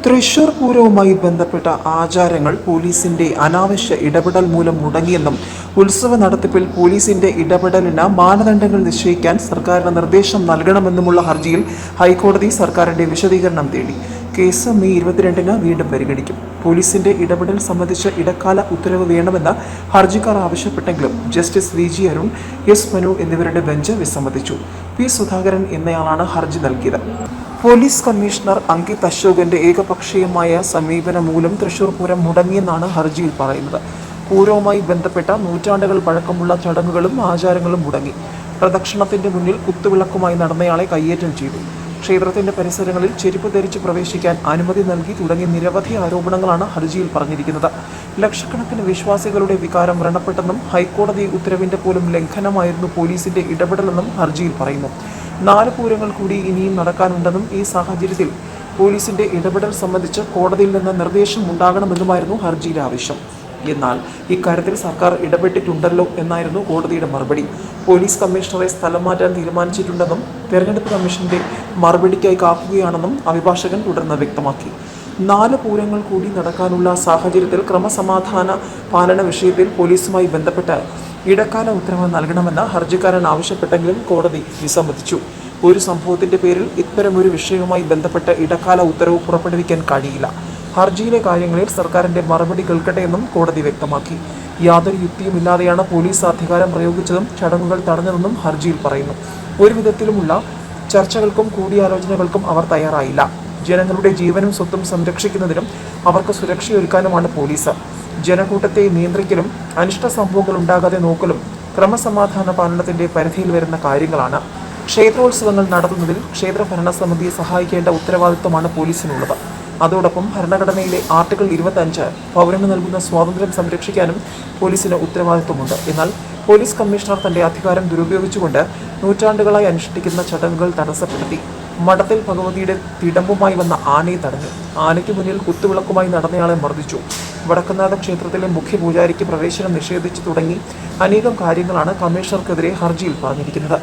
തൃശൂർ പൂരവുമായി ബന്ധപ്പെട്ട ആചാരങ്ങൾ പോലീസിന്റെ അനാവശ്യ ഇടപെടൽ മൂലം മുടങ്ങിയെന്നും ഉത്സവ നടത്തിപ്പിൽ പോലീസിന്റെ ഇടപെടലിന് മാനദണ്ഡങ്ങൾ നിശ്ചയിക്കാൻ സർക്കാരിന് നിർദ്ദേശം നൽകണമെന്നുമുള്ള ഹർജിയിൽ ഹൈക്കോടതി സർക്കാരിന്റെ വിശദീകരണം തേടി. കേസ് മെയ് 22-ന് വീണ്ടും പരിഗണിക്കും. പോലീസിന്റെ ഇടപെടൽ സംബന്ധിച്ച് ഇടക്കാല ഉത്തരവ് വേണമെന്ന് ഹർജിക്കാർ ആവശ്യപ്പെട്ടെങ്കിലും ജസ്റ്റിസ് വി.ജി. അരുൺ, എസ്. മനു എന്നിവരുടെ ബെഞ്ച് വിസമ്മതിച്ചു. പി. സുധാകരൻ എന്നയാളാണ് ഹർജി നൽകിയത്. പോലീസ് കമ്മീഷണർ അങ്കിത് അശോകന്റെ ഏകപക്ഷീയമായ സമീപനം മൂലം തൃശൂർ പൂരം മുടങ്ങിയെന്നാണ് ഹർജിയിൽ പറയുന്നത്. പൂരവുമായി ബന്ധപ്പെട്ട നൂറ്റാണ്ടുകൾ പഴക്കമുള്ള ചടങ്ങുകളും ആചാരങ്ങളും മുടങ്ങി. പ്രദക്ഷിണത്തിന്റെ മുന്നിൽ കുത്തുവിളക്കുമായി നടന്നയാളെ കയ്യേറ്റം ചെയ്തു. ക്ഷേത്രത്തിന്റെ പരിസരങ്ങളിൽ ചെരുപ്പ് ധരിച്ച് പ്രവേശിക്കാൻ അനുമതി നൽകി തുടങ്ങിയ നിരവധി ആരോപണങ്ങളാണ് ഹർജിയിൽ പറഞ്ഞിരിക്കുന്നത്. ലക്ഷക്കണക്കിന് വിശ്വാസികളുടെ വികാരം വ്രണപ്പെട്ടെന്നും ഹൈക്കോടതി ഉത്തരവിന്റെ പോലും ലംഘനമായിരുന്നു പോലീസിന്റെ ഇടപെടലെന്നും ഹർജിയിൽ പറയുന്നു. 4 പൂരങ്ങൾ കൂടി ഇനിയും നടക്കാനുണ്ടെന്നും ഈ സാഹചര്യത്തിൽ പോലീസിന്റെ ഇടപെടൽ സംബന്ധിച്ച് കോടതിയിൽ നിന്ന് നിർദ്ദേശം ഉണ്ടാകണമെന്നുമായിരുന്നു ഹർജിയിലെ ആവശ്യം. എന്നാൽ ഇക്കാര്യത്തിൽ സർക്കാർ ഇടപെട്ടിട്ടുണ്ടല്ലോ എന്നായിരുന്നു കോടതിയുടെ മറുപടി. പോലീസ് കമ്മീഷണറെ സ്ഥലം മാറ്റാൻ തീരുമാനിച്ചിട്ടുണ്ടെന്നും തെരഞ്ഞെടുപ്പ് കമ്മീഷന്റെ മറുപടിക്കായി കാക്കുകയാണെന്നും അഭിഭാഷകൻ തുടർന്ന് വ്യക്തമാക്കി. 4 പൂരങ്ങൾ കൂടി നടക്കാനുള്ള സാഹചര്യത്തിൽ ക്രമസമാധാന പാലന വിഷയത്തിൽ പോലീസുമായി ബന്ധപ്പെട്ട് ഇടക്കാല ഉത്തരവ് നൽകണമെന്ന് ഹർജിക്കാരൻ ആവശ്യപ്പെട്ടെങ്കിലും കോടതി വിസമ്മതിച്ചു. ഒരു സംഭവത്തിന്റെ പേരിൽ ഇത്തരമൊരു വിഷയവുമായി ബന്ധപ്പെട്ട് ഇടക്കാല ഉത്തരവ് പുറപ്പെടുവിക്കാൻ കഴിയില്ല. ഹർജിയിലെ കാര്യങ്ങളിൽ സർക്കാരിന്റെ മറുപടി കേൾക്കട്ടെയെന്നും കോടതി വ്യക്തമാക്കി. യാതൊരു യുക്തിയുമില്ലാതെയാണ് പോലീസ് അധികാരം പ്രയോഗിച്ചതും ചടങ്ങുകൾ തടഞ്ഞതെന്നും ഹർജിയിൽ പറയുന്നു. ഒരു വിധത്തിലുമുള്ള ചർച്ചകൾക്കും കൂടിയാലോചനകൾക്കും അവർ തയ്യാറായില്ല. ജനങ്ങളുടെ ജീവനും സ്വത്തും സംരക്ഷിക്കുന്നതിനും അവർക്ക് സുരക്ഷയൊരുക്കാനുമാണ് പോലീസ്. ജനക്കൂട്ടത്തെ നിയന്ത്രിക്കലും അനിഷ്ട സംഭവങ്ങൾ ഉണ്ടാകാതെ നോക്കലും ക്രമസമാധാന പാലനത്തിന്റെ പരിധിയിൽ വരുന്ന കാര്യങ്ങളാണ്. ക്ഷേത്രോത്സവങ്ങൾ നടത്തുന്നതിൽ ക്ഷേത്ര ഭരണസമിതിയെ സഹായിക്കേണ്ട ഉത്തരവാദിത്വമാണ് പോലീസിനുള്ളത്. അതോടൊപ്പം ഭരണഘടനയിലെ ആർട്ടിക്കിൾ 25 പൗരന് നൽകുന്ന സ്വാതന്ത്ര്യം സംരക്ഷിക്കാനും പോലീസിന് ഉത്തരവാദിത്വമുണ്ട്. എന്നാൽ പോലീസ് കമ്മീഷണർ തന്റെ അധികാരം ദുരുപയോഗിച്ചുകൊണ്ട് നൂറ്റാണ്ടുകളായി അനുഷ്ഠിക്കുന്ന ചടങ്ങുകൾ തടസ്സപ്പെടുത്തി. മഠത്തിൽ ഭഗവതിയുടെ തിടമ്പുമായി വന്ന ആനയെ തടഞ്ഞു. ആനയ്ക്ക് മുന്നിൽ കുത്തുവിളക്കുമായി നടന്നയാളെ മർദ്ദിച്ചു. വടക്കുംനാഥ ക്ഷേത്രത്തിലെ മുഖ്യ പൂജാരിക്ക് പ്രവേശനം നിഷേധിച്ചു തുടങ്ങി അനേകം കാര്യങ്ങളാണ് കമ്മീഷണർക്കെതിരെ ഹർജിയിൽ പറഞ്ഞിരിക്കുന്നത്.